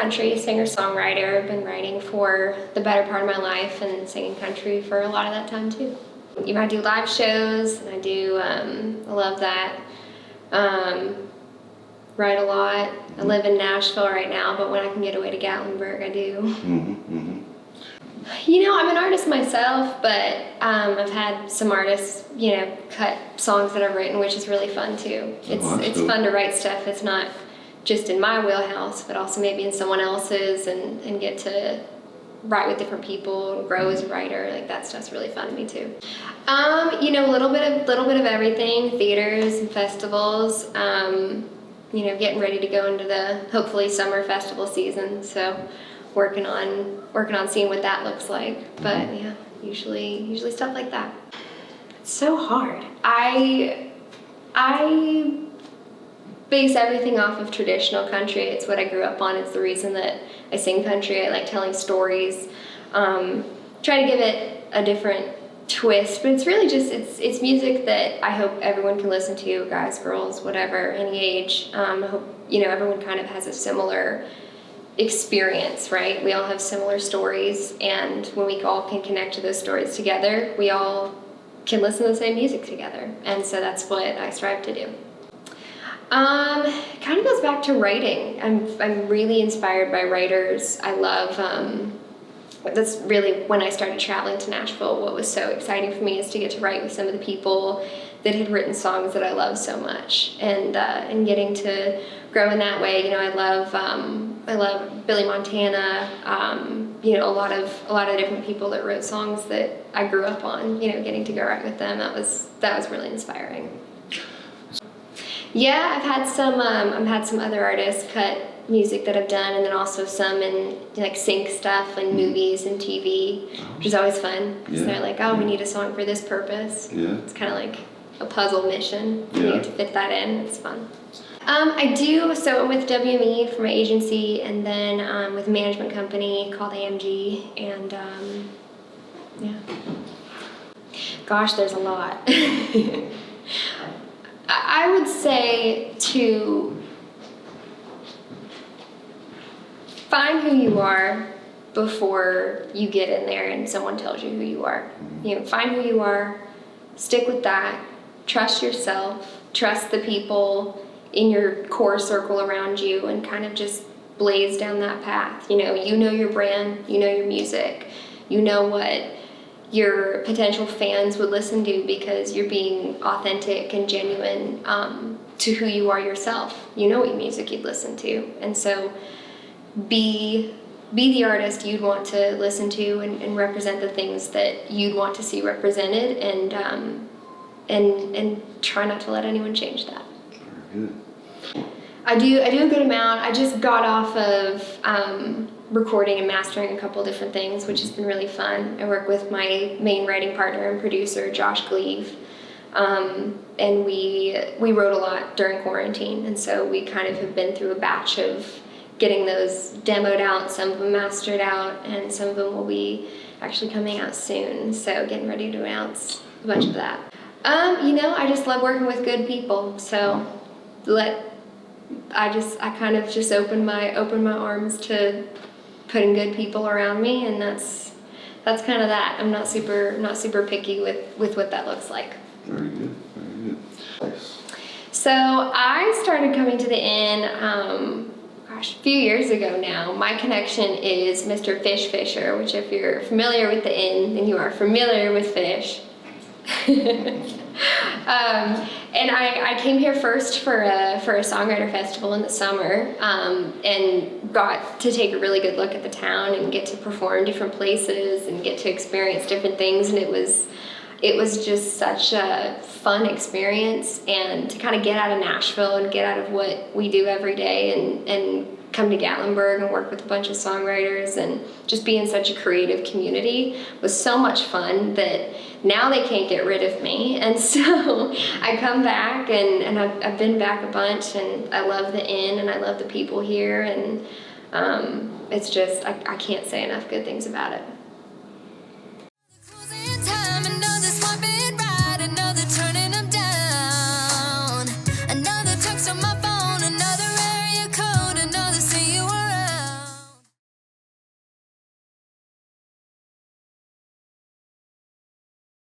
country singer-songwriter. I've been writing for the better part of my life and singing country for a lot of that time too. You know, I do live shows, and I love that. Write a lot. I live in Nashville right now, but when I can get away to Gatlinburg, I do. You know, I'm an artist myself, but I've had some artists, you know, cut songs that I've written, which is really fun too. It's fun to write stuff. It's not just in my wheelhouse, but also maybe in someone else's, and get to write with different people and grow as a writer. Like, that stuff's really fun to me too. You know, a little bit of everything, theaters and festivals. You know, getting ready to go into the hopefully summer festival season, so working on seeing what that looks like. But yeah, usually stuff like that. It's so hard. I base everything off of traditional country. It's what I grew up on. It's the reason that I sing country. I like telling stories. Try to give it a different twist, but it's really just it's music that I hope everyone can listen to, guys, girls, whatever, any age. I hope, you know, everyone kind of has a similar experience, right? We all have similar stories, and when we all can connect to those stories together, we all can listen to the same music together. And so that's what I strive to do. It kind of goes back to writing. I'm really inspired by writers. I love that's really when I started traveling to Nashville. What was so exciting for me is to get to write with some of the people that had written songs that I love so much, and getting to grow in that way. You know, I love Billy Montana. You know, a lot of different people that wrote songs that I grew up on. You know, getting to go write with them, that was really inspiring. Yeah, I've had some other artists cut music that I've done, and then also some in like sync stuff and movies and TV, which is always fun because they're like, oh, we need a song for this purpose. Yeah, it's kind of like a puzzle mission. You get to fit that in. It's fun. I do. So I'm with WME for my agency, and then with a management company called AMG, and yeah. Gosh, there's a lot. I would say to find who you are before you get in there and someone tells you who you are. You know, find who you are, stick with that, trust yourself, trust the people in your core circle around you, and kind of just blaze down that path. You know your brand, you know your music, you know what your potential fans would listen to because you're being authentic and genuine to who you are yourself. You know what music you'd listen to, and so be the artist you'd want to listen to, and represent the things that you'd want to see represented, and try not to let anyone change that. Very good. I do a good amount. I just got off of recording and mastering a couple different things, which has been really fun. I work with my main writing partner and producer, Josh Gleave, and we wrote a lot during quarantine, and so we kind of have been through a batch of getting those demoed out, some of them mastered out, and some of them will be actually coming out soon, so getting ready to announce a bunch of that. You know, I just love working with good people, so I kind of just open my arms to putting good people around me, and that's kind of that. I'm not super picky with what that looks like. Very good, very good. Nice. So I started coming to the Inn, a few years ago now. My connection is Mr. Fish Fisher, which if you're familiar with the Inn, then you are familiar with fish. And I came here first for a songwriter festival in the summer, and got to take a really good look at the town and get to perform different places and get to experience different things, and it was just such a fun experience, and to kind of get out of Nashville and get out of what we do every day and come to Gatlinburg and work with a bunch of songwriters and just be in such a creative community was so much fun that now they can't get rid of me. And so I come back, and I've been back a bunch, and I love the Inn, and I love the people here, and it's just, I can't say enough good things about it. Another turning them down, another text on my phone.